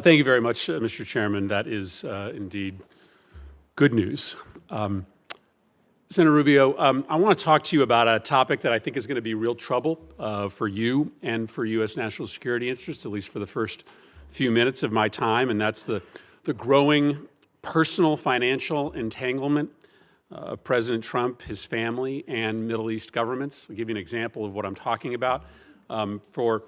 Thank you very much, Mr. Chairman. That is indeed good news. Senator Rubio, I want to talk to you about a topic that I think is going to be real trouble for you and for U.S. national security interests, at least for the first few minutes of my time, and that's the growing personal financial entanglement of President Trump, his family, and Middle East governments. I'll give you an example of what I'm talking about. For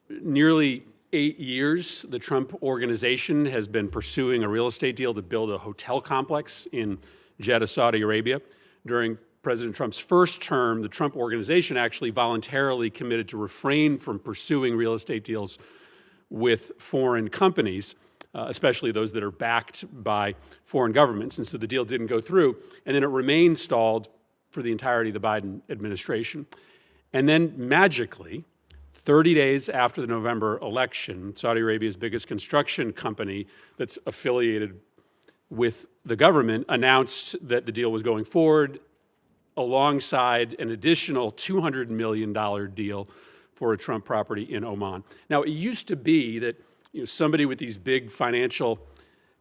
nearly 8 years, the Trump Organization has been pursuing a real estate deal to build a hotel complex in Jeddah, Saudi Arabia. During President Trump's first term, the Trump Organization actually voluntarily committed to refrain from pursuing real estate deals with foreign companies, especially those that are backed by foreign governments. And so the deal didn't go through, and then it remained stalled for the entirety of the Biden administration. And then magically, 30 days after the November election, Saudi Arabia's biggest construction company that's affiliated with the government announced that the deal was going forward alongside an additional $200 million deal for a Trump property in Oman. Now, it used to be that somebody with these big financial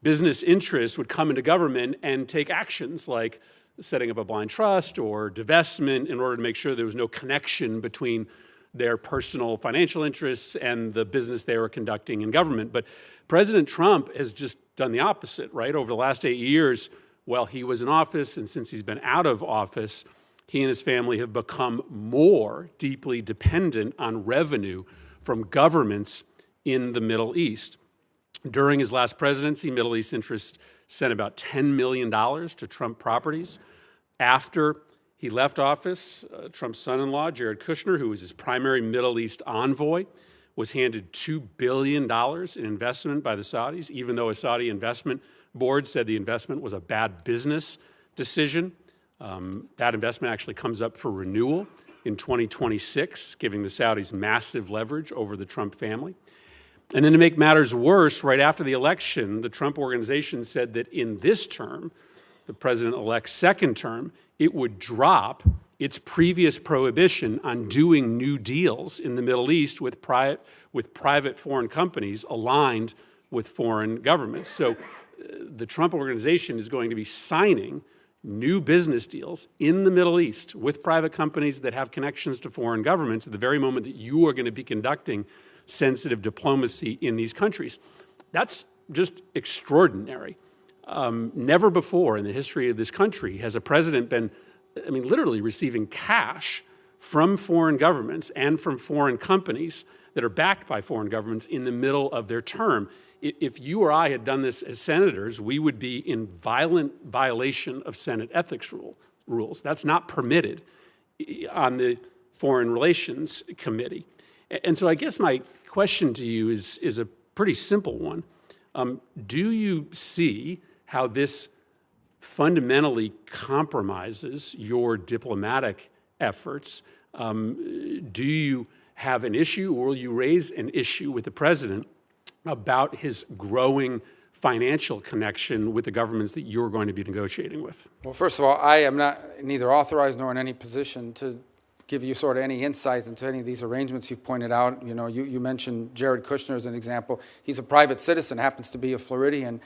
business interests would come into government and take actions like setting up a blind trust or divestment in order to make sure there was no connection between their personal financial interests and the business they were conducting in government. But President Trump has just done the opposite, right? Over the last 8 years, while he was in office and since he's been out of office, he and his family have become more deeply dependent on revenue from governments in the Middle East. During his last presidency, Middle East interests sent about $10 million to Trump properties. After he left office, Trump's son-in-law, Jared Kushner, who was his primary Middle East envoy, was handed $2 billion in investment by the Saudis, even though a Saudi investment board said the investment was a bad business decision. That investment actually comes up for renewal in 2026, giving the Saudis massive leverage over the Trump family. And then to make matters worse, right after the election, the Trump Organization said that in this term, the president-elect's second term, it would drop its previous prohibition on doing new deals in the Middle East with private foreign companies aligned with foreign governments. So the Trump Organization is going to be signing new business deals in the Middle East with private companies that have connections to foreign governments at the very moment that you are going to be conducting sensitive diplomacy in these countries. That's just extraordinary. Never before in the history of this country has a president been, literally receiving cash from foreign governments and from foreign companies that are backed by foreign governments in the middle of their term. If you or I had done this as senators, we would be in violent violation of Senate ethics rules. That's not permitted on the Foreign Relations Committee. And so I guess my question to you is a pretty simple one. Do you see how this fundamentally compromises your diplomatic efforts? Do you have an issue, or will you raise an issue with the president about his growing financial connection with the governments that you're going to be negotiating with? Well, first of all, I am neither authorized nor in any position to give you sort of any insights into any of these arrangements you've pointed out. You mentioned Jared Kushner as an example. He's a private citizen, happens to be a Floridian.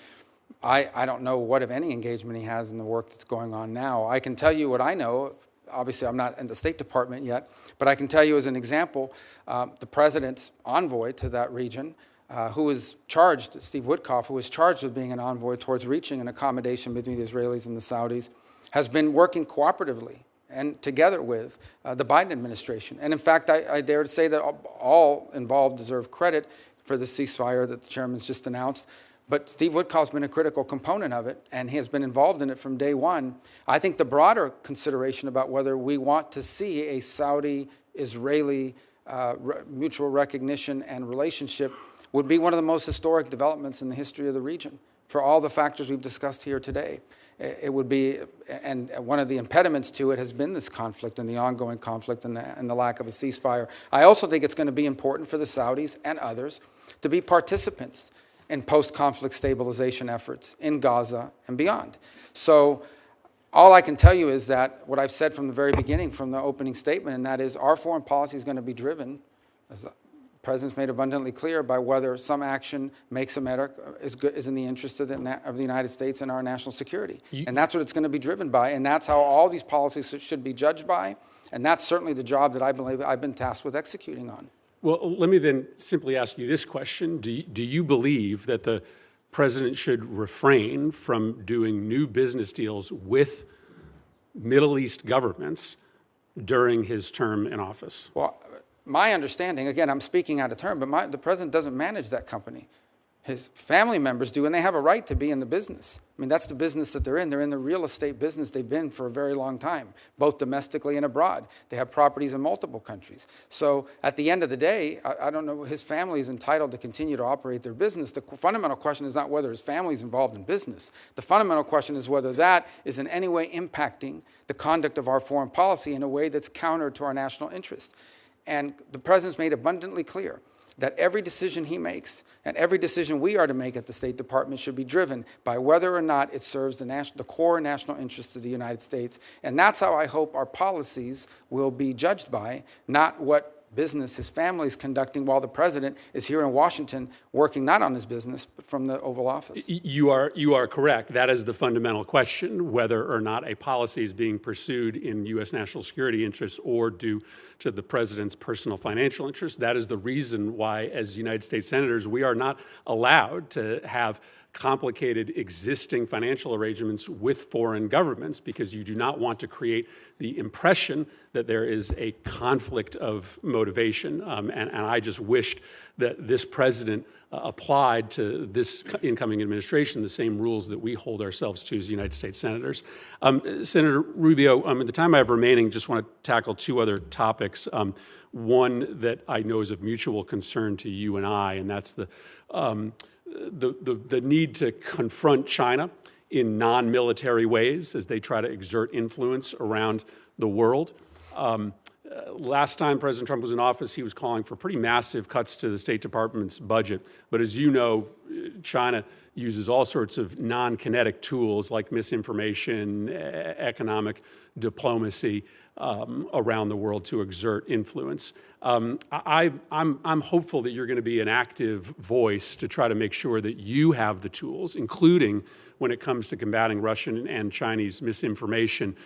I don't know what, if any, engagement he has in the work that's going on now. I can tell you what I know. Obviously, I'm not in the State Department yet, but I can tell you as an example, the president's envoy to that region, who is charged, Steve Witkoff, who is charged with being an envoy towards reaching an accommodation between the Israelis and the Saudis, has been working cooperatively and together with the Biden administration. And in fact, I dare to say that all involved deserve credit for the ceasefire that the chairman's just announced. But Steve Witkoff's been a critical component of it, and he has been involved in it from day one. I think the broader consideration about whether we want to see a Saudi-Israeli mutual recognition and relationship would be one of the most historic developments in the history of the region for all the factors we've discussed here today. It would be, and one of the impediments to it has been this conflict and the ongoing conflict and the lack of a ceasefire. I also think it's going to be important for the Saudis and others to be participants in post-conflict stabilization efforts in Gaza and beyond. So all I can tell you is that what I've said from the very beginning, from the opening statement, and that is our foreign policy is going to be driven, as President's made abundantly clear by whether some action makes America is in the interest of the United States and our national security. And that's what it's going to be driven by, and that's how all these policies should be judged by, and that's certainly the job that I believe I've been tasked with executing on. Well, let me then simply ask you this question. Do you believe that the president should refrain from doing new business deals with Middle East governments during his term in office? Well, my understanding, again, I'm speaking out of turn, but the president doesn't manage that company. His family members do, and they have a right to be in the business. I mean, that's the business that they're in. They're in the real estate business. They've been for a very long time, both domestically and abroad. They have properties in multiple countries. So at the end of the day, I don't know, his family is entitled to continue to operate their business. The fundamental question is not whether his family is involved in business. The fundamental question is whether that is in any way impacting the conduct of our foreign policy in a way that's counter to our national interest. And the president's made abundantly clear that every decision he makes and every decision we are to make at the State Department should be driven by whether or not it serves the core national interests of the United States. And that's how I hope our policies will be judged by, not what business his family is conducting while the president is here in Washington working not on his business, but from the Oval Office. You are correct. That is the fundamental question, whether or not a policy is being pursued in U.S. national security interests or due to the president's personal financial interests. That is the reason why, as United States senators, we are not allowed to have complicated existing financial arrangements with foreign governments, because you do not want to create the impression that there is a conflict of motivation. And I just wished that this president applied to this incoming administration the same rules that we hold ourselves to as United States senators. Senator Rubio, in the time I have remaining, just want to tackle two other topics. One that I know is of mutual concern to you and I, and that's the need to confront China in non-military ways as they try to exert influence around the world. Last time President Trump was in office, he was calling for pretty massive cuts to the State Department's budget. But as you know, China uses all sorts of non-kinetic tools like misinformation, economic diplomacy around the world to exert influence. I'm hopeful that you're going to be an active voice to try to make sure that you have the tools, including when it comes to combating Russian and Chinese misinformation,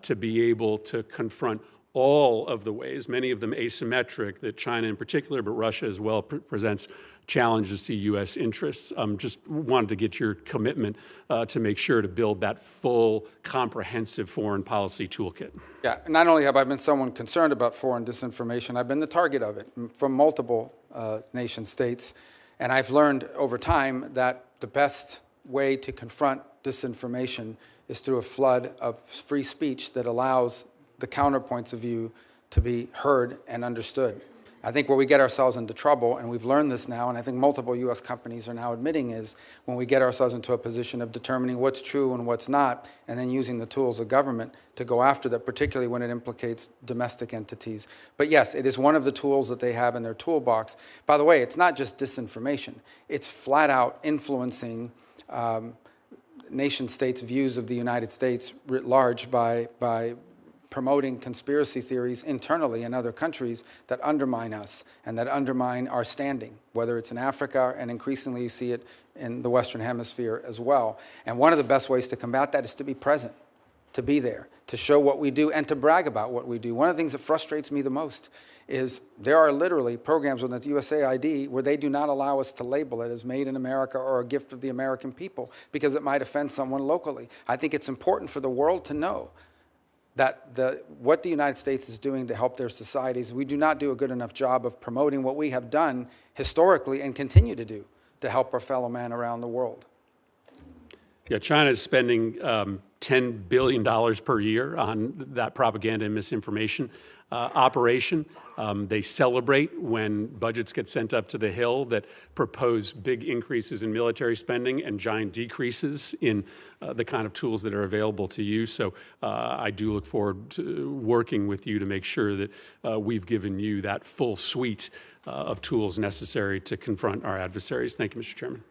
to be able to confront all of the ways, many of them asymmetric, that China in particular, but Russia as well, presents challenges to U.S. interests. Just wanted to get your commitment to make sure to build that full, comprehensive foreign policy toolkit. Yeah, not only have I been someone concerned about foreign disinformation, I've been the target of it from multiple nation states. And I've learned over time that the best way to confront disinformation is through a flood of free speech that allows the counterpoints of view to be heard and understood. I think where we get ourselves into trouble, and we've learned this now, and I think multiple U.S. companies are now admitting, is when we get ourselves into a position of determining what's true and what's not, and then using the tools of government to go after that, particularly when it implicates domestic entities. But yes, it is one of the tools that they have in their toolbox. By the way, it's not just disinformation. It's flat out influencing nation states' views of the United States writ large by promoting conspiracy theories internally in other countries that undermine us and that undermine our standing, whether it's in Africa, and increasingly you see it in the Western Hemisphere as well. And one of the best ways to combat that is to be present, to be there, to show what we do, and to brag about what we do. One of the things that frustrates me the most is there are literally programs within the USAID where they do not allow us to label it as made in America or a gift of the American people because it might offend someone locally. I think it's important for the world to know that what the United States is doing to help their societies, we do not do a good enough job of promoting what we have done historically and continue to do to help our fellow man around the world. Yeah, China is spending $10 billion per year on that propaganda and misinformation operation. They celebrate when budgets get sent up to the Hill that propose big increases in military spending and giant decreases in the kind of tools that are available to you. So I do look forward to working with you to make sure that we've given you that full suite of tools necessary to confront our adversaries. Thank you, Mr. Chairman.